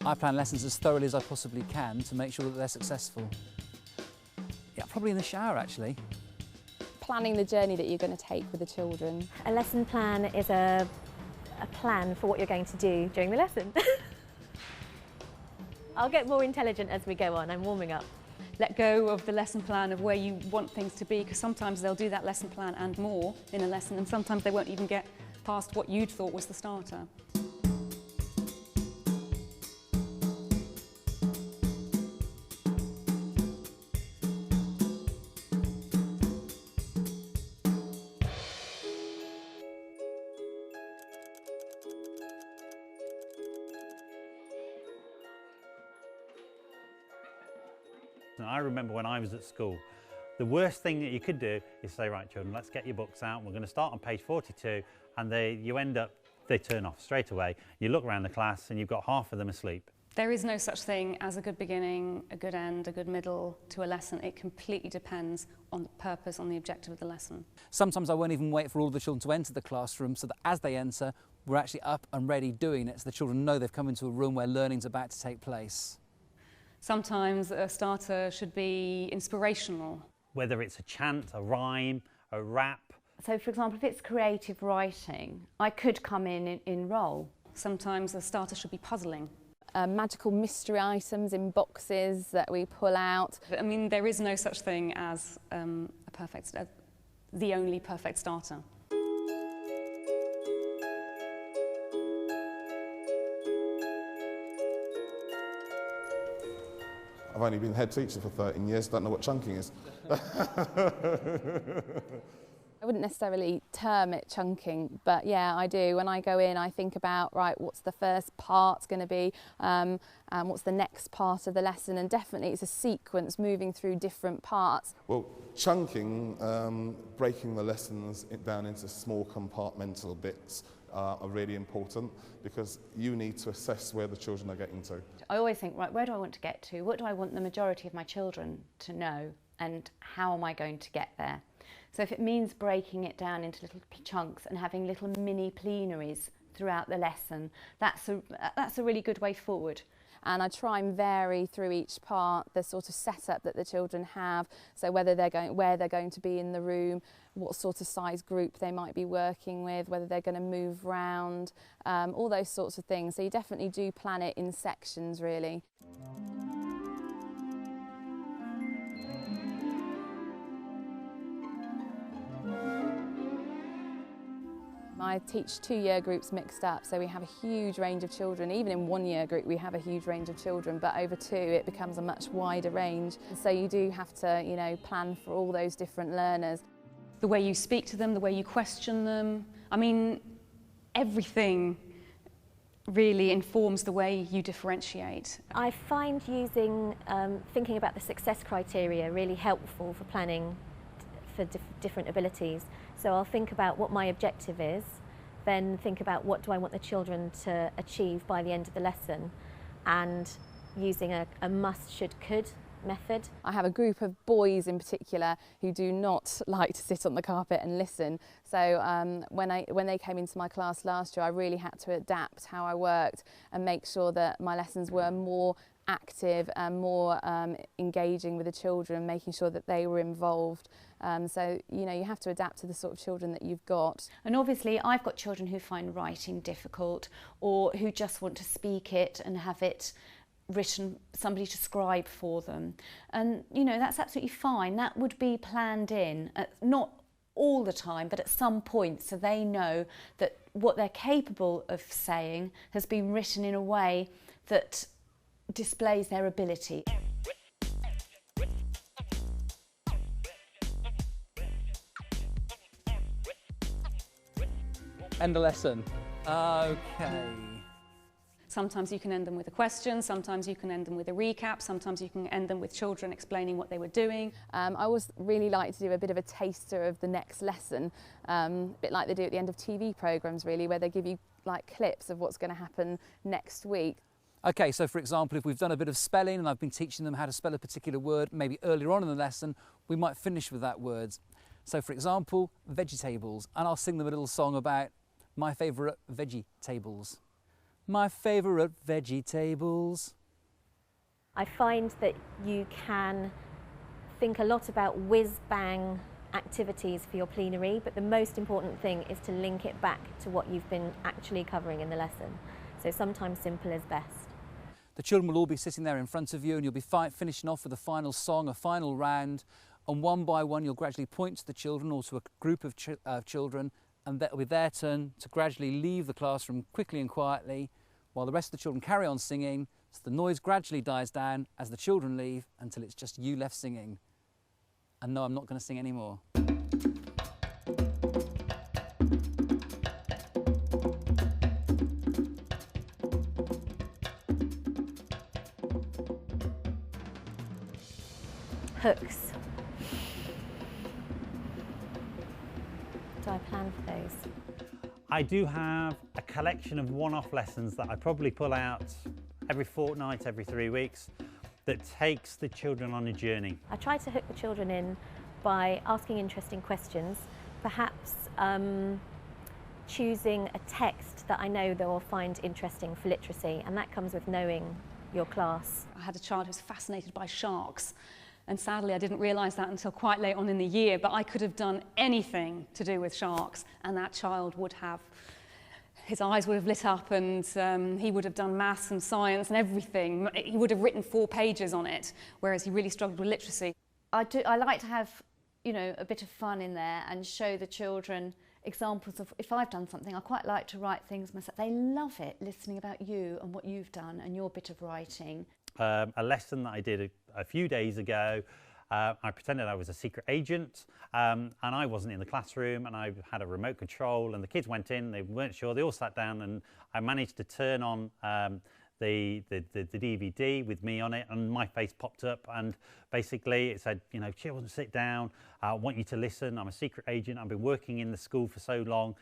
I plan lessons as thoroughly as I possibly can to make sure that they're successful. Yeah, probably in the shower actually. Planning the journey that you're going to take with the children. A lesson plan is a plan for what you're going to do during the lesson. I'll get more intelligent as we go on, I'm warming up. Let go of the lesson plan of where you want things to be, because sometimes they'll do that lesson plan and more in a lesson, and sometimes they won't even get past what you'd thought was the starter. I remember when I was at school, the worst thing that you could do is say, right children, let's get your books out, we're going to start on page 42, and they turn off straight away. You look around the class and you've got half of them asleep. There is no such thing as a good beginning, a good end, a good middle to a lesson. It completely depends on the purpose, on the objective of the lesson. Sometimes I won't even wait for all the children to enter the classroom so that as they enter, we're actually up and ready doing it, so the children know they've come into a room where learning's about to take place. Sometimes a starter should be inspirational. Whether it's a chant, a rhyme, a rap. So for example, if it's creative writing, I could come in role. Sometimes a starter should be puzzling. Magical mystery items in boxes that we pull out. I mean, there is no such thing as the only perfect starter. I've only been head teacher for 13 years, don't know what chunking is. I wouldn't necessarily term it chunking, but yeah, I do. When I go in, I think about, right, what's the first part going to be, and what's the next part of the lesson, and definitely it's a sequence moving through different parts. Well, chunking, breaking the lessons down into small compartmental bits are really important, because you need to assess where the children are getting to. I always think, right, where do I want to get to? What do I want the majority of my children to know, and how am I going to get there? So if it means breaking it down into little chunks and having little mini plenaries throughout the lesson, that's a really good way forward. And I try and vary through each part the sort of setup that the children have, so where they're going to be in the room, what sort of size group they might be working with, whether they're going to move round, all those sorts of things. So you definitely do plan it in sections, really. I teach 2-year groups mixed up, so we have a huge range of children. Even in 1-year group we have a huge range of children, but over 2 it becomes a much wider range. So you do have to, you know, plan for all those different learners. The way you speak to them, the way you question them, I mean, everything really informs the way you differentiate. I find using, thinking about the success criteria really helpful for planning for different abilities. So I'll think about what my objective is, then think about what do I want the children to achieve by the end of the lesson, and using a must, should, could method. I have a group of boys in particular who do not like to sit on the carpet and listen. So when they came into my class last year, I really had to adapt how I worked and make sure that my lessons were more active and more engaging with the children, making sure that they were involved. So, you know, you have to adapt to the sort of children that you've got. And obviously I've got children who find writing difficult, or who just want to speak it and have it written, somebody to scribe for them. And, you know, that's absolutely fine. That would be planned in, not all the time, but at some point, so they know that what they're capable of saying has been written in a way that displays their ability. End a lesson. Okay. Sometimes you can end them with a question, sometimes you can end them with a recap, sometimes you can end them with children explaining what they were doing. I always really like to do a bit of a taster of the next lesson, a bit like they do at the end of TV programmes really, where they give you like clips of what's going to happen next week. Okay, so for example, if we've done a bit of spelling and I've been teaching them how to spell a particular word, maybe earlier on in the lesson, we might finish with that word. So for example, vegetables, and I'll sing them a little song about my favourite vegetables. My favourite vegetables. I find that you can think a lot about whiz-bang activities for your plenary, but the most important thing is to link it back to what you've been actually covering in the lesson. So sometimes simple is best. The children will all be sitting there in front of you, and you'll be finishing off with a final song, a final round, and one by one you'll gradually point to the children or to a group of children, and that'll be their turn to gradually leave the classroom quickly and quietly while the rest of the children carry on singing, so the noise gradually dies down as the children leave until it's just you left singing. And no, I'm not going to sing anymore. Hooks. Do I plan for those? I do have a collection of one-off lessons that I probably pull out every fortnight, every 3 weeks, that takes the children on a journey. I try to hook the children in by asking interesting questions, perhaps choosing a text that I know they will find interesting for literacy, and that comes with knowing your class. I had a child who was fascinated by sharks, and sadly I didn't realise that until quite late on in the year, but I could have done anything to do with sharks and that child would have, his eyes would have lit up, and he would have done maths and science and everything. He would have written 4 pages on it, whereas he really struggled with literacy. I like to have, you know, a bit of fun in there and show the children examples of, if I've done something, I quite like to write things myself. They love it, listening about you and what you've done and your bit of writing. A lesson that I did a few days ago, I pretended I was a secret agent, and I wasn't in the classroom, and I had a remote control, and the kids went in, they weren't sure, they all sat down, and I managed to turn on the DVD with me on it, and my face popped up, and basically it said, you know, children, sit down, I want you to listen, I'm a secret agent, I've been working in the school for so long,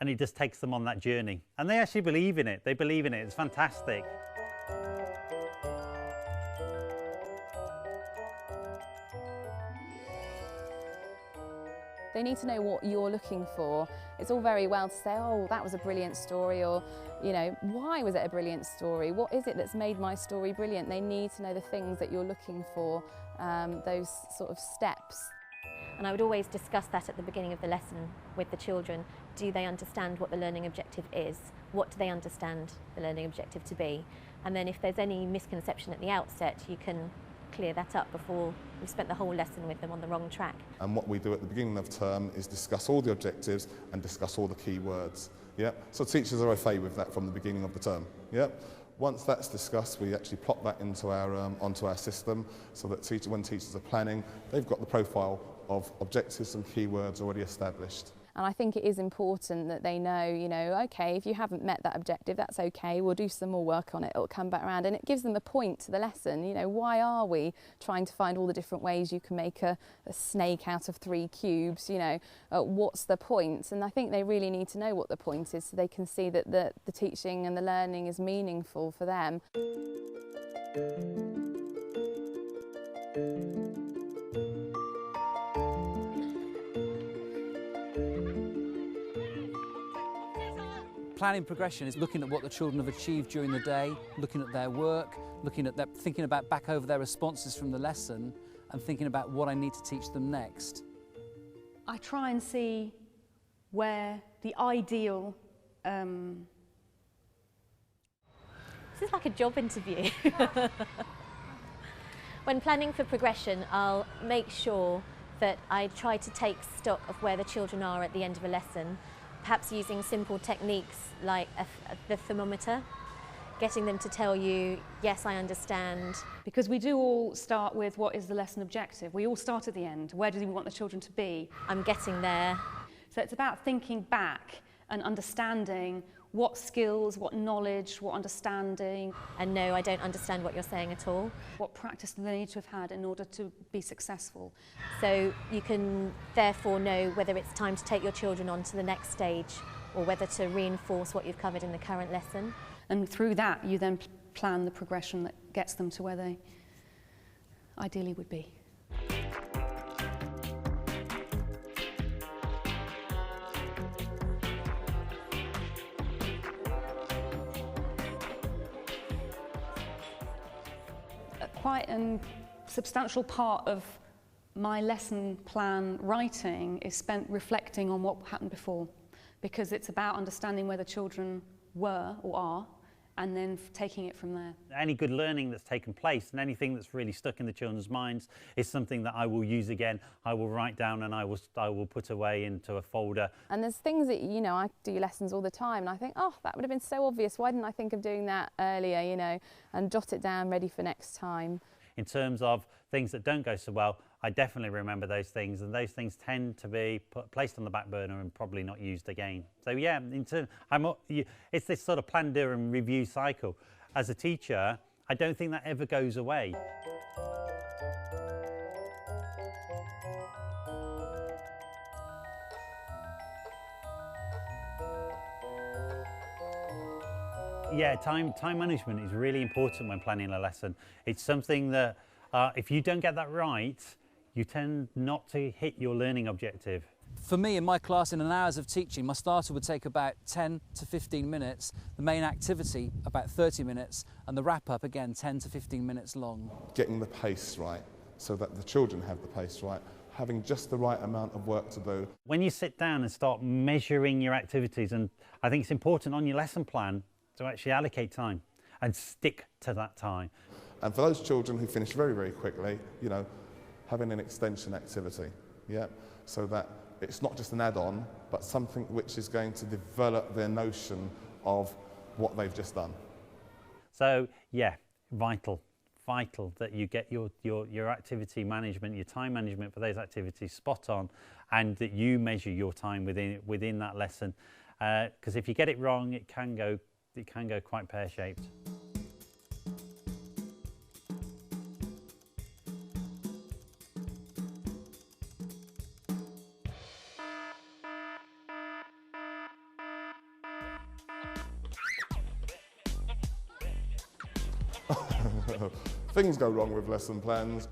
and it just takes them on that journey. And they actually believe in it, they believe in it, it's fantastic. They need to know what you're looking for. It's all very well to say, oh, that was a brilliant story, or, you know, why was it a brilliant story? What is it that's made my story brilliant? They need to know the things that you're looking for, those sort of steps. And I would always discuss that at the beginning of the lesson with the children. Do they understand what the learning objective is? What do they understand the learning objective to be? And then if there's any misconception at the outset, you can clear that up before we've spent the whole lesson with them on the wrong track. And what we do at the beginning of term is discuss all the objectives and discuss all the key words. Yeah? So teachers are okay with that from the beginning of the term. Yeah? Once that's discussed, we actually plot that into onto our system so that when teachers are planning, they've got the profile of objectives and keywords already established. And I think it is important that they know, you know, okay, if you haven't met that objective, that's okay, we'll do some more work on it, it'll come back around, and it gives them a point to the lesson. You know, why are we trying to find all the different ways you can make a snake out of 3 cubes, you know, what's the point? And I think they really need to know what the point is so they can see that the teaching and the learning is meaningful for them. Planning progression is looking at what the children have achieved during the day, looking at their work, thinking about back over their responses from the lesson, and thinking about what I need to teach them next. I try and see where the ideal... This is like a job interview. When planning for progression, I'll make sure that I try to take stock of where the children are at the end of a lesson, perhaps using simple techniques like the thermometer, getting them to tell you, yes, I understand. Because we do all start with what is the lesson objective. We all start at the end. Where do we want the children to be? I'm getting there. So it's about thinking back and understanding what skills, what knowledge, what understanding. And no, I don't understand what you're saying at all. What practice do they need to have had in order to be successful? So you can therefore know whether it's time to take your children on to the next stage or whether to reinforce what you've covered in the current lesson. And through that, you then plan the progression that gets them to where they ideally would be. quite a substantial part of my lesson plan writing is spent reflecting on what happened before, because it's about understanding where the children were or are, and then taking it from there. Any good learning that's taken place and anything that's really stuck in the children's minds is something that I will use again, I will write down, and I will put away into a folder. And there's things that, you know, I do lessons all the time and I think, oh, that would have been so obvious, why didn't I think of doing that earlier, you know, and jot it down ready for next time. In terms of things that don't go so well, I definitely remember those things, and those things tend to be placed on the back burner and probably not used again. So yeah, it's this sort of plan, do and review cycle. As a teacher, I don't think that ever goes away. Yeah, time management is really important when planning a lesson. It's something that if you don't get that right, you tend not to hit your learning objective. For me, in my class, in an hours of teaching, my starter would take about 10 to 15 minutes, the main activity about 30 minutes, and the wrap-up, again, 10 to 15 minutes long. Getting the pace right, so that the children have the pace right, having just the right amount of work to do. When you sit down and start measuring your activities, and I think it's important on your lesson plan to actually allocate time and stick to that time. And for those children who finish very, very quickly, you know, having an extension activity, yeah, so that it's not just an add-on, but something which is going to develop their notion of what they've just done. So yeah, vital that you get your activity management, your time management for those activities spot on, and that you measure your time within that lesson. Because if you get it wrong, it can go quite pear-shaped. Things go wrong with lesson plans.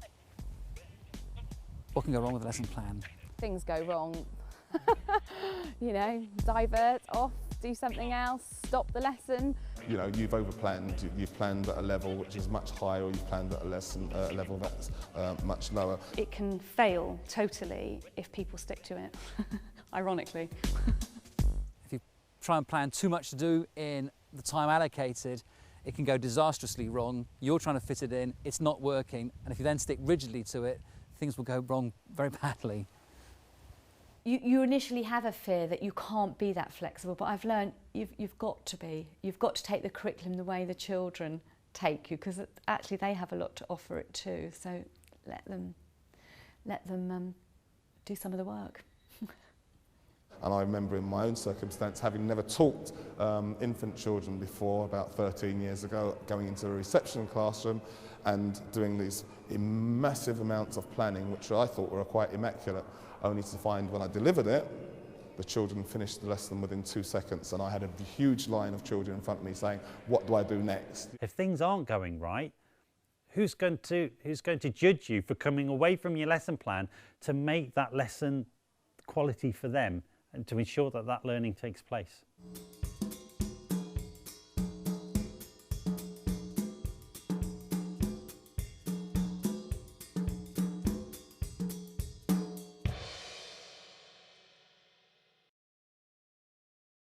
What can go wrong with a lesson plan? Things go wrong. You know, divert off, do something else, stop the lesson. You know, you've overplanned, you've planned at a level which is much higher, or you've planned at a level that's much lower. It can fail totally if people stick to it, ironically. If you try and plan too much to do in the time allocated, it can go disastrously wrong. You're trying to fit it in, it's not working, and if you then stick rigidly to it, things will go wrong very badly. You initially have a fear that you can't be that flexible, but I've learned you've got to be. You've got to take the curriculum the way the children take you, because actually they have a lot to offer it too. So let them do some of the work. And I remember in my own circumstance, having never taught infant children before, about 13 years ago, going into a reception classroom and doing these massive amounts of planning, which I thought were quite immaculate, only to find when I delivered it, the children finished the lesson within 2 seconds, and I had a huge line of children in front of me saying, what do I do next? If things aren't going right, who's going to judge you for coming away from your lesson plan to make that lesson quality for them and to ensure that that learning takes place?